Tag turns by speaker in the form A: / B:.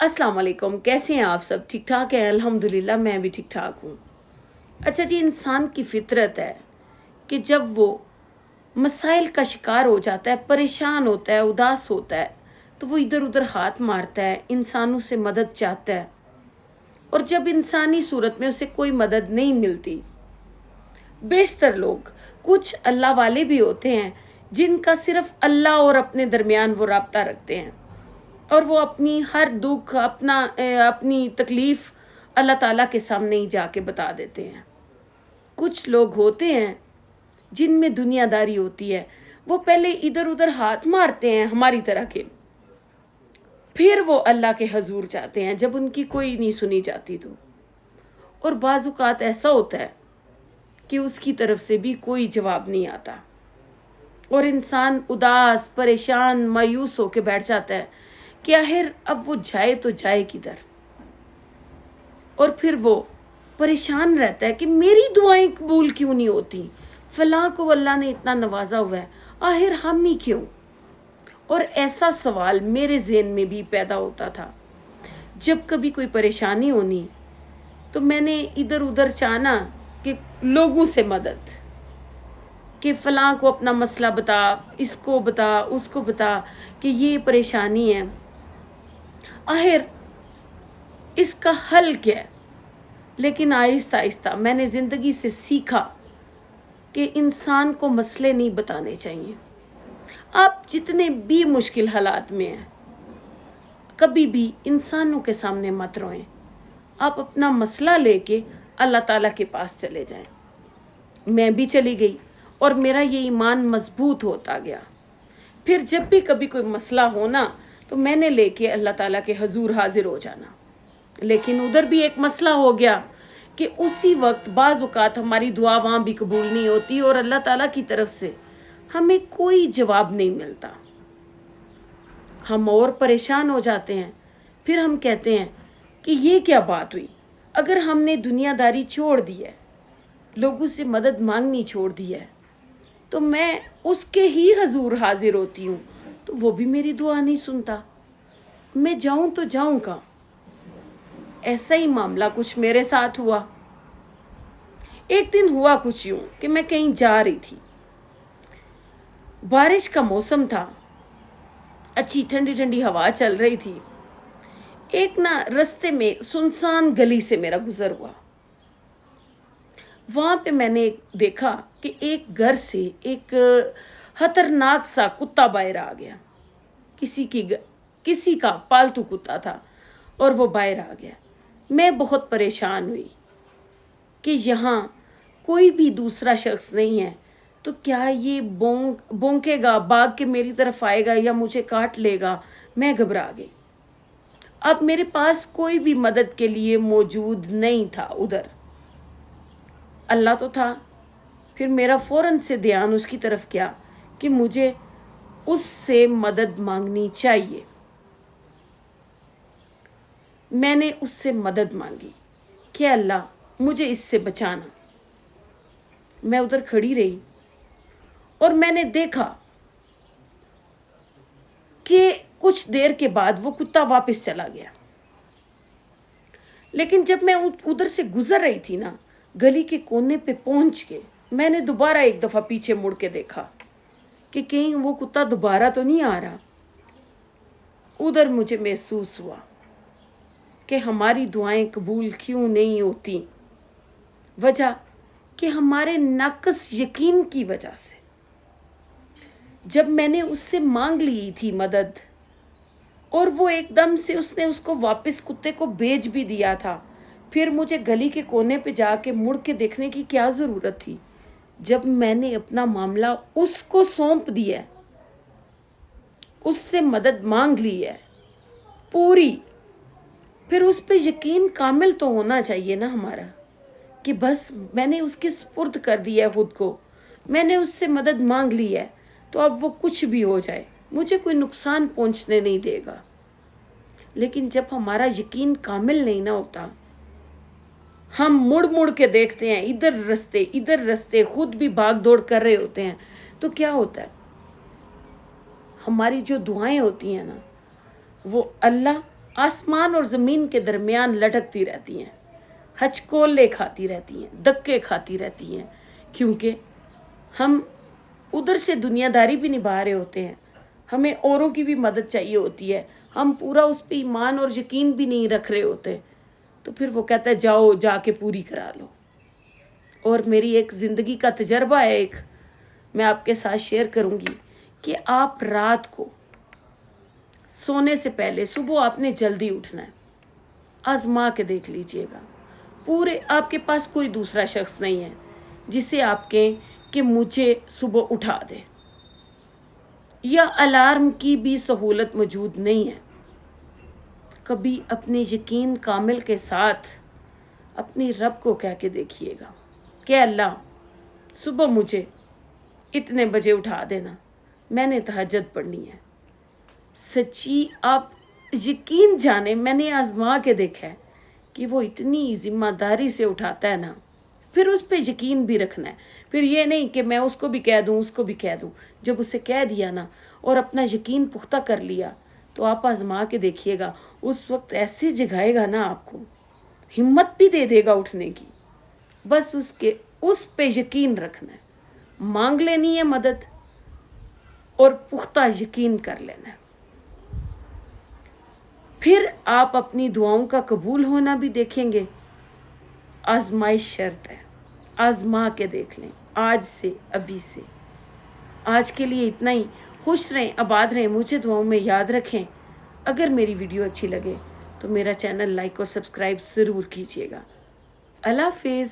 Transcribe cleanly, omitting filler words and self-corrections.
A: अस्सलाम वालेकुम। कैसे हैं आप सब? ठीक ठाक हैं? अल्हम्दुलिल्लाह मैं भी ठीक ठाक हूँ। अच्छा जी, इंसान की फितरत है कि जब वो मसाइल का शिकार हो जाता है, परेशान होता है, उदास होता है, तो वो इधर उधर हाथ मारता है, इंसानों से मदद चाहता है। और जब इंसानी सूरत में उसे कोई मदद नहीं मिलती, बेशतर लोग, कुछ अल्लाह वाले भी होते हैं जिनका सिर्फ अल्लाह और अपने दरमियान वो राब्ता रखते हैं, और वो अपनी हर दुख, अपनी तकलीफ अल्लाह ताला के सामने ही जाके बता देते हैं। कुछ लोग होते हैं जिनमें दुनियादारी होती है, वो पहले इधर उधर हाथ मारते हैं हमारी तरह के, फिर वो अल्लाह के हजूर जाते हैं जब उनकी कोई नहीं सुनी जाती तो। और बाज़ औक़ात ऐसा होता है कि उसकी तरफ से भी कोई जवाब नहीं आता और इंसान उदास, परेशान, मायूस होके बैठ जाता है कि आखिर अब वो जाए तो जाए किधर। और फिर वो परेशान रहता है कि मेरी दुआएं कबूल क्यों नहीं होती, फलां को अल्लाह ने इतना नवाजा हुआ है, आखिर हम ही क्यों। और ऐसा सवाल मेरे ज़हन में भी पैदा होता था जब कभी कोई परेशानी होनी, तो मैंने इधर उधर चाहना कि लोगों से मदद, कि फलां को अपना मसला बता, इसको बता, उसको बता कि ये परेशानी है, आखिर इसका हल क्या है। लेकिन आहिस्ता आहिस्ता मैंने ज़िंदगी से सीखा कि इंसान को मसले नहीं बताने चाहिए। आप जितने भी मुश्किल हालात में हैं, कभी भी इंसानों के सामने मत रोएं। आप अपना मसला लेके अल्लाह ताला के पास चले जाएं। मैं भी चली गई और मेरा ये ईमान मजबूत होता गया। फिर जब भी कभी कोई मसला होना तो मैंने लेके अल्लाह ताला के हजूर हाजिर हो जाना। लेकिन उधर भी एक मसला हो गया कि उसी वक्त बाज़ औक़ात हमारी दुआ वहाँ भी कबूल नहीं होती और अल्लाह ताला की तरफ से हमें कोई जवाब नहीं मिलता। हम और परेशान हो जाते हैं। फिर हम कहते हैं कि ये क्या बात हुई। अगर हमने दुनियादारी छोड़ दी है, लोगों से मदद मांगनी छोड़ दी है, तो मैं उसके ही हजूर हाजिर होती हूँ तो वो भी मेरी दुआ नहीं सुनता। मैं जाऊँ तो जाऊँ कहाँ। ऐसा ही मामला कुछ मेरे साथ हुआ। एक दिन हुआ कुछ यूं कि मैं कहीं जा रही थी, बारिश का मौसम था, अच्छी ठंडी ठंडी हवा चल रही थी। एक ना रास्ते में सुनसान गली से मेरा गुजर हुआ। वहां पे मैंने देखा कि एक घर से एक खतरनाक सा कुत्ता बाहर आ गया। किसी का पालतू कुत्ता था और वो बाहर आ गया। मैं बहुत परेशान हुई कि यहाँ कोई भी दूसरा शख्स नहीं है, तो क्या ये भौंकेगा, भाग के मेरी तरफ आएगा या मुझे काट लेगा। मैं घबरा गई। अब मेरे पास कोई भी मदद के लिए मौजूद नहीं था उधर। अल्लाह तो था। फिर मेरा फौरन से ध्यान उसकी तरफ गया कि मुझे उससे मदद मांगनी चाहिए। मैंने उससे मदद मांगी कि अल्लाह मुझे इससे बचाना। मैं उधर खड़ी रही और मैंने देखा कि कुछ देर के बाद वो कुत्ता वापस चला गया। लेकिन जब मैं उधर से गुजर रही थी ना, गली के कोने पे पहुंच के मैंने दोबारा एक दफा पीछे मुड़ के देखा कि कहीं वो कुत्ता दोबारा तो नहीं आ रहा। उधर मुझे महसूस हुआ कि हमारी दुआएं कबूल क्यों नहीं होती। वजह कि हमारे नाक़िस यकीन की वजह से। जब मैंने उससे मांग ली थी मदद और वो एकदम से उसने उसको वापस कुत्ते को भेज भी दिया था, फिर मुझे गली के कोने पे जाके मुड़ के देखने की क्या ज़रूरत थी जब मैंने अपना मामला उसको सौंप दिया है, उससे मदद मांग ली है पूरी। फिर उस पे यकीन कामिल तो होना चाहिए ना हमारा, कि बस मैंने उसके सुपुर्द कर दिया है खुद को, मैंने उससे मदद मांग ली है, तो अब वो कुछ भी हो जाए मुझे कोई नुकसान पहुंचने नहीं देगा। लेकिन जब हमारा यकीन कामिल नहीं ना होता, हम मुड़ मुड़ के देखते हैं इधर रास्ते, खुद भी भाग दौड़ कर रहे होते हैं, तो क्या होता है, हमारी जो दुआएं होती हैं ना, वो अल्लाह आसमान और ज़मीन के दरमियान लटकती रहती हैं, हचकोले खाती रहती हैं, धक्के खाती रहती हैं, क्योंकि हम उधर से दुनियादारी भी निभा रहे होते हैं, हमें औरों की भी मदद चाहिए होती है, हम पूरा उस पर ईमान और यकीन भी नहीं रख रहे होते, तो फिर वो कहता है जाओ जाके पूरी करा लो। और मेरी एक ज़िंदगी का तजर्बा है, एक मैं आपके साथ शेयर करूँगी कि आप रात को सोने से पहले सुबह आपने जल्दी उठना है। आजमा के देख लीजिएगा, पूरे आपके पास कोई दूसरा शख्स नहीं है जिसे आप कहें कि मुझे सुबह उठा दे, या अलार्म की भी सहूलत मौजूद नहीं है। कभी अपने यकीन कामिल के साथ अपनी रब को कह के देखिएगा कि अल्लाह सुबह मुझे इतने बजे उठा देना, मैंने तहज्जुद पढ़नी है। सच्ची आप यकीन जाने, मैंने आजमा के देखा है कि वो इतनी जिम्मेदारी से उठाता है ना, फिर उस पर यकीन भी रखना है। फिर ये नहीं कि मैं उसको भी कह दूँ उसको भी कह दूँ, जब उसे कह दिया ना और अपना यकीन पुख्ता कर लिया, तो आप आजमा के देखिएगा, उस वक्त ऐसे जगाएगा ना, आपको हिम्मत भी दे देगा उठने की। बस उस पे यकीन रखना है, मांग लेनी है मदद और पुख्ता यकीन कर लेना है। फिर आप अपनी दुआओं का कबूल होना भी देखेंगे। आजमाइश शर्त है, आजमा के देख लें आज से, अभी से। आज के लिए इतना ही। खुश रहें, आबाद रहें, मुझे दुआओं में याद रखें। अगर मेरी वीडियो अच्छी लगे तो मेरा चैनल लाइक और सब्सक्राइब ज़रूर कीजिएगा। अल्लाह हाफिज़।